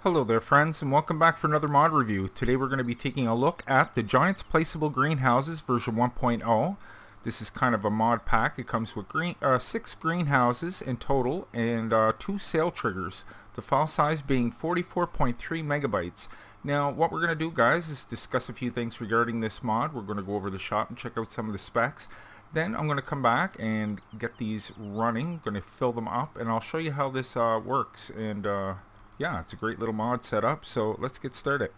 Hello there friends, and welcome back for another mod review. Today we're going to be taking a look at the Giants Placeable Greenhouses version 1.0. This is kind of a mod pack. It comes with 6 greenhouses in total and 2 sail triggers. The file size being 44.3 megabytes. Now what we're going to do, guys, is discuss a few things regarding this mod. We're going to go over the shop and check out some of the specs. Then I'm going to come back and get these running. I'm going to fill them up and I'll show you how this works. And yeah, it's a great little mod setup, so let's get started.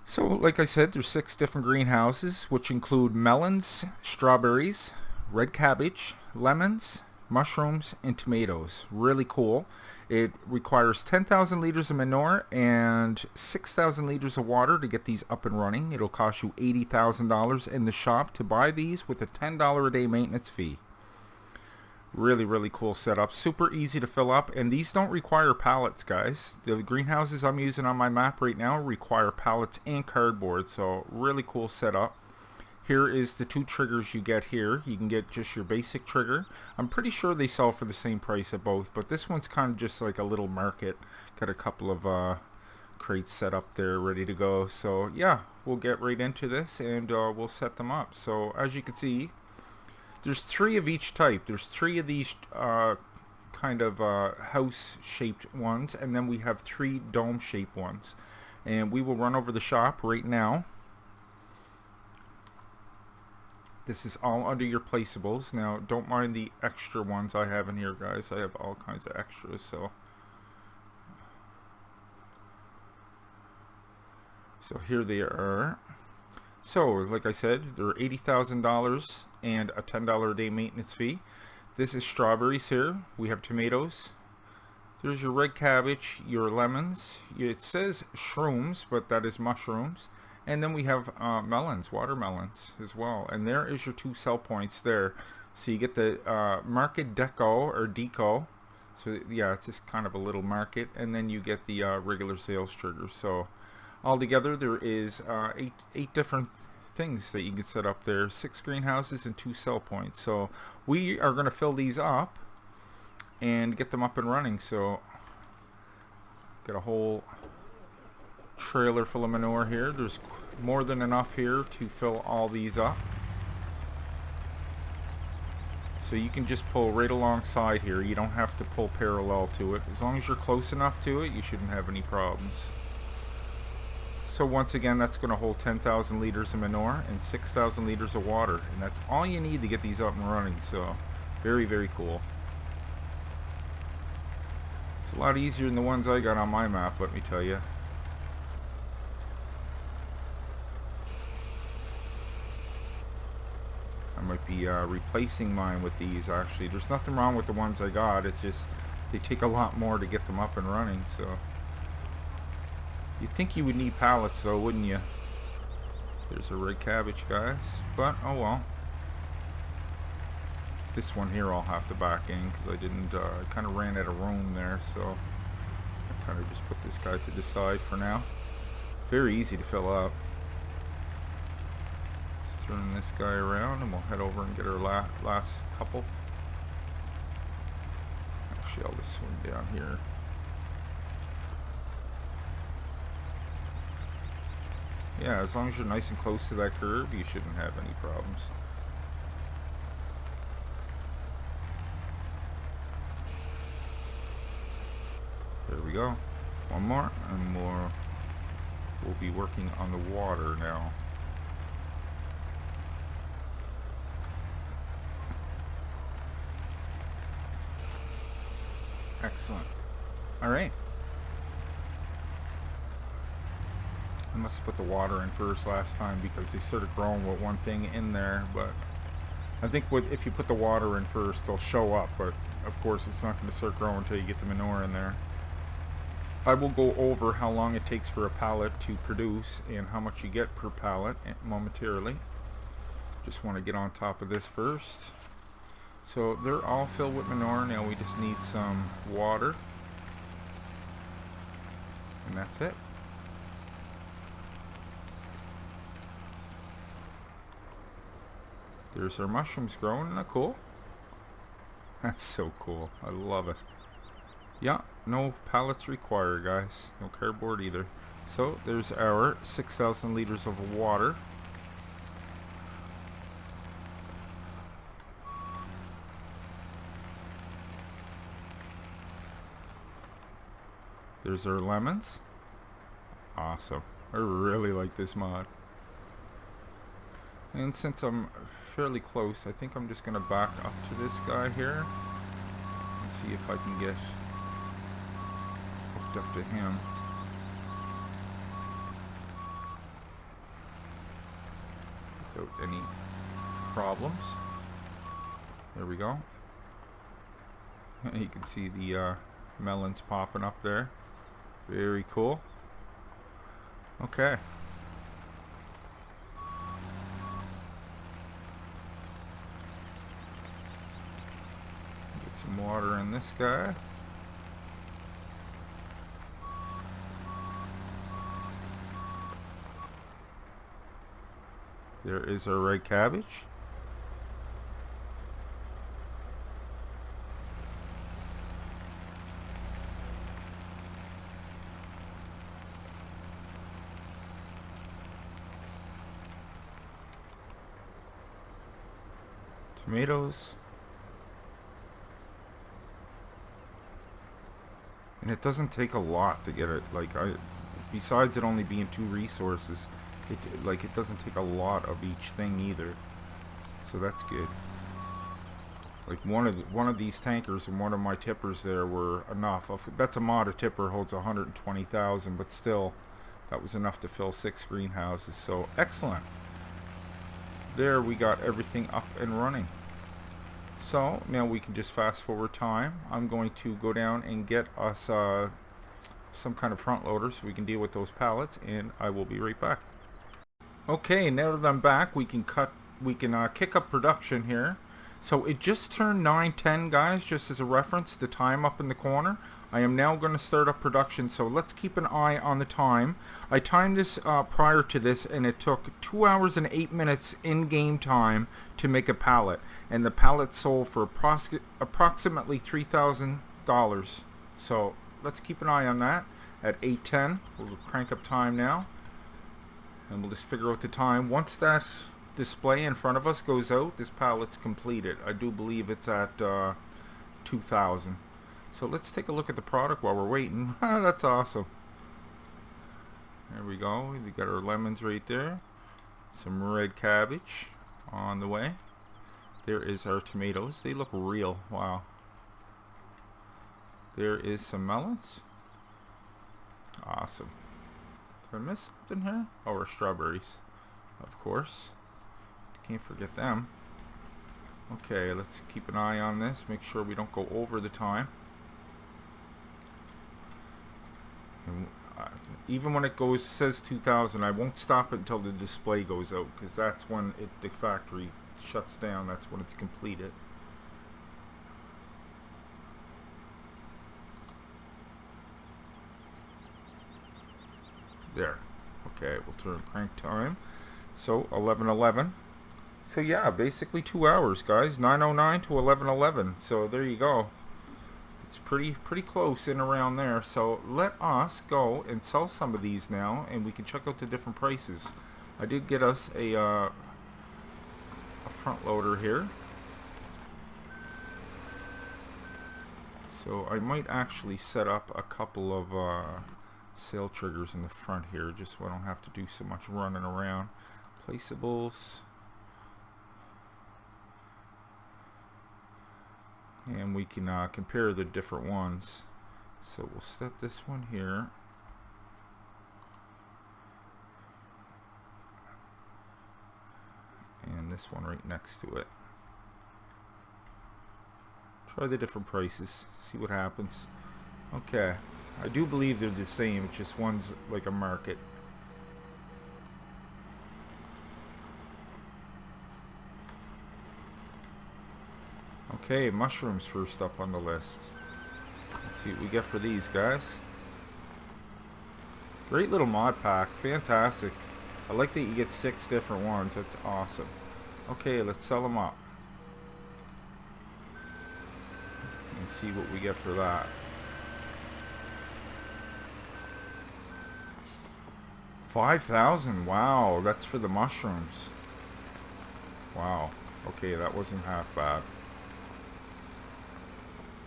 So like I said, there's 6 different greenhouses, which include melons, strawberries, red cabbage, lemons, mushrooms, and tomatoes. Really cool. It requires 10,000 liters of manure and 6,000 liters of water to get these up and running. It'll cost you $80,000 in the shop to buy these with a $10 a day maintenance fee. Really cool setup, super easy to fill up, and these don't require pallets, guys. The greenhouses I'm using on my map right now require pallets and cardboard, so really cool setup. Here is the 2 triggers you get here. You can get just your basic trigger. I'm pretty sure they sell for the same price at both, but this one's kind of just like a little market. Got a couple of crates set up there ready to go, so yeah, we'll get right into this and we'll set them up. So as you can see, there's 3 of each type. There's 3 of these kind of house-shaped ones, and then we have 3 dome-shaped ones. And we will run over the shop right now. This is all under your placeables. Now, don't mind the extra ones I have in here, guys. I have all kinds of extras, so here they are. So, like I said, they're $80,000 and a $10 a day maintenance fee. This is strawberries here. We have tomatoes. There's your red cabbage, your lemons. It says shrooms, but that is mushrooms. And then we have melons, watermelons as well. And there is your 2 sell points there. So you get the market deco or deco. So yeah, it's just kind of a little market. And then you get the regular sales trigger. So altogether, there is 8 different things that you can set up there. 6 greenhouses and 2 sell points. So we are going to fill these up and get them up and running. So got a whole trailer full of manure here. There's more than enough here to fill all these up. So you can just pull right alongside here. You don't have to pull parallel to it. As long as you're close enough to it, you shouldn't have any problems. So once again, that's going to hold 10,000 liters of manure and 6,000 liters of water, and that's all you need to get these up and running. So very cool. It's a lot easier than the ones I got on my map, let me tell you. I might be replacing mine with these. Actually, there's nothing wrong with the ones I got. It's just they take a lot more to get them up and running. So you'd think you would need pallets though, wouldn't you? There's a red cabbage, guys, but oh well. This one here I'll have to back in because I didn't, I kind of ran out of room there, so I kind of just put this guy to the side for now. Very easy to fill up. Let's turn this guy around and we'll head over and get our last couple. Actually, I'll just swing down here. Yeah, as long as you're nice and close to that curb, you shouldn't have any problems. There we go. One more, and we'll be working on the water now. Excellent. Alright. I must have put the water in first last time because they started growing with one thing in there, but I think if you put the water in first, they'll show up, but of course it's not going to start growing until you get the manure in there. I will go over how long it takes for a pallet to produce and how much you get per pallet momentarily. Just want to get on top of this first. So they're all filled with manure. Now we just need some water, and that's it. There's our mushrooms growing. Isn't that cool? That's so cool. I love it. Yeah, no pallets required, guys. No cardboard either. So there's our 6,000 liters of water. There's our lemons. Awesome. I really like this mod. And since I'm fairly close, I think I'm just going to back up to this guy here and see if I can get hooked up to him. Without any problems. There we go. You can see the melons popping up there. Very cool. Okay. Get some water in this guy. There is our red cabbage. Tomatoes. And it doesn't take a lot to get it. Besides it only being 2 resources, it doesn't take a lot of each thing either. So that's good. Like one of these tankers and one of my tippers there were enough. That's a mod. A tipper holds 120,000, but still, that was enough to fill 6 greenhouses. So excellent. There we got everything up and running. So now we can just fast forward time. I'm going to go down and get us some kind of front loader so we can deal with those pallets, and I will be right back. Okay, now that I'm back, we can kick up production here. So it just turned 9:10, guys, just as a reference, the time up in the corner. I am now going to start up production, so let's keep an eye on the time. I timed this prior to this, and it took 2 hours and 8 minutes in-game time to make a pallet. And the pallet sold for approximately $3,000. So let's keep an eye on that. At 8:10, we'll crank up time now. And we'll just figure out the time. Once that display in front of us goes out, this pallet's completed. I do believe it's at 2,000. So let's take a look at the product while we're waiting. That's awesome. There we go. We got our lemons right there. Some red cabbage on the way. There is our tomatoes. They look real. Wow. There is some melons. Awesome. Did I miss something here? Oh, our strawberries. Of course. Can't forget them. Okay, let's keep an eye on this. Make sure we don't go over the time. And, even when it says 2,000, I won't stop it until the display goes out, because that's when the factory shuts down. That's when it's completed. There. Okay, we'll turn crank time. So 11:11. So yeah, basically 2 hours, guys. 9:09 to 11:11. So there you go. It's pretty close in around there. So let us go and sell some of these now, and we can check out the different prices. I did get us a front loader here. So I might actually set up a couple of sale triggers in the front here, just so I don't have to do so much running around. Placeables. And we can compare the different ones. So we'll set this one here. And this one right next to it. Try the different prices, see what happens. Okay, I do believe they're the same, it's just one's like a market. Okay, mushrooms first up on the list. Let's see what we get for these guys. Great little mod pack, fantastic. I like that you get 6 different ones, that's awesome. Okay, let's sell them up. And see what we get for that. 5,000. Wow, that's for the mushrooms. Wow. Okay, that wasn't half bad.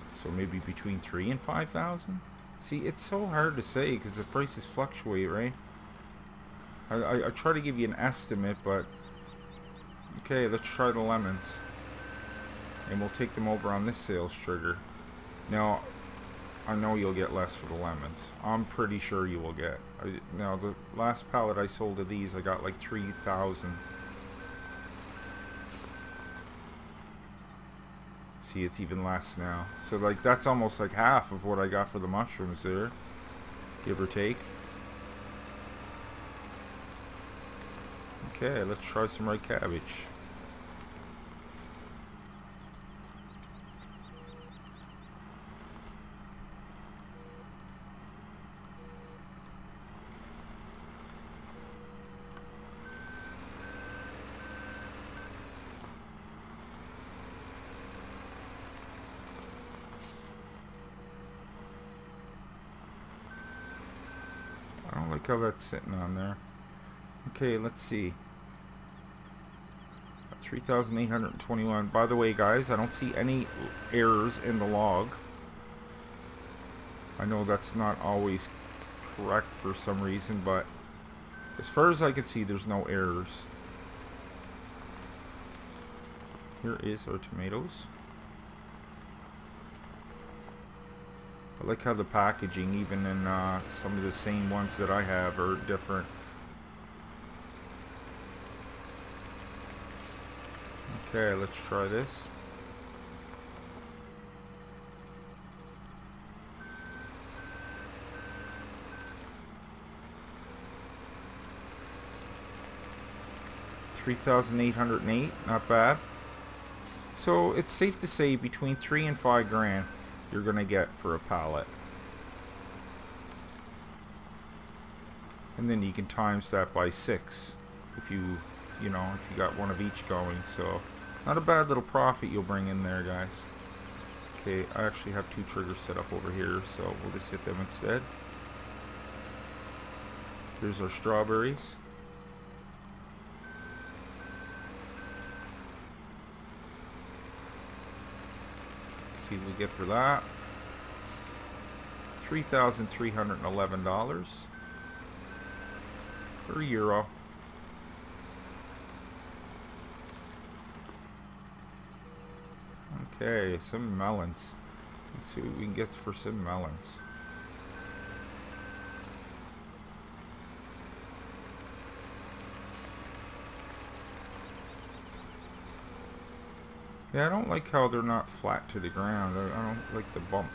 So maybe between 3 and 5,000. See, it's so hard to say because the prices fluctuate, right? I try to give you an estimate, but okay, let's try the lemons, and we'll take them over on this sales trigger. Now, I know you'll get less for the lemons. I'm pretty sure you will get. Now, the last pallet I sold of these, I got like 3,000. See, it's even less now. So, like, that's almost like half of what I got for the mushrooms there, give or take. Okay, let's try some red cabbage. I don't like how that's sitting on there. Okay, let's see. 3,821. By the way, guys, I don't see any errors in the log. I know that's not always correct for some reason, but as far as I can see, there's no errors. Here is our tomatoes. I like how the packaging, even in some of the same ones that I have, are different. Okay, let's try this. $3,808, not bad. So it's safe to say between 3 and 5 grand you're gonna get for a pallet. And then you can times that by 6 if you got one of each going. So not a bad little profit you'll bring in there, guys. Okay, I actually have 2 triggers set up over here, so we'll just hit them instead. Here's our strawberries. See what we get for that. $3,311 per euro. Okay, some melons. Let's see what we can get for some melons. Yeah, I don't like how they're not flat to the ground. I don't like the bump,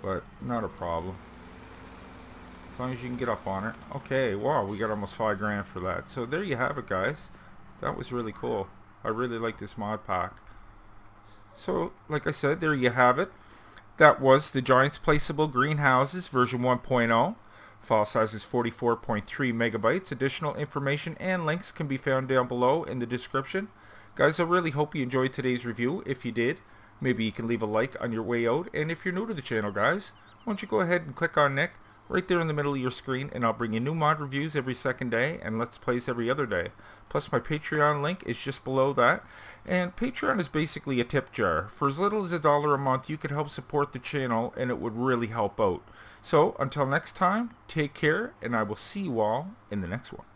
but not a problem. As long as you can get up on it. Okay, wow, we got almost 5 grand for that. So there you have it, guys. That was really cool. I really like this mod pack. So, like I said, there you have it. That was the Giants Placeable Greenhouses version 1.0. File size is 44.3 megabytes. Additional information and links can be found down below in the description. Guys, I really hope you enjoyed today's review. If you did, maybe you can leave a like on your way out. And if you're new to the channel, guys, why don't you go ahead and click on Nick right there in the middle of your screen, and I'll bring you new mod reviews every second day and Let's Plays every other day. Plus, my Patreon link is just below that. And Patreon is basically a tip jar. For as little as $1 a month, you could help support the channel, and it would really help out. So, until next time, take care, and I will see you all in the next one.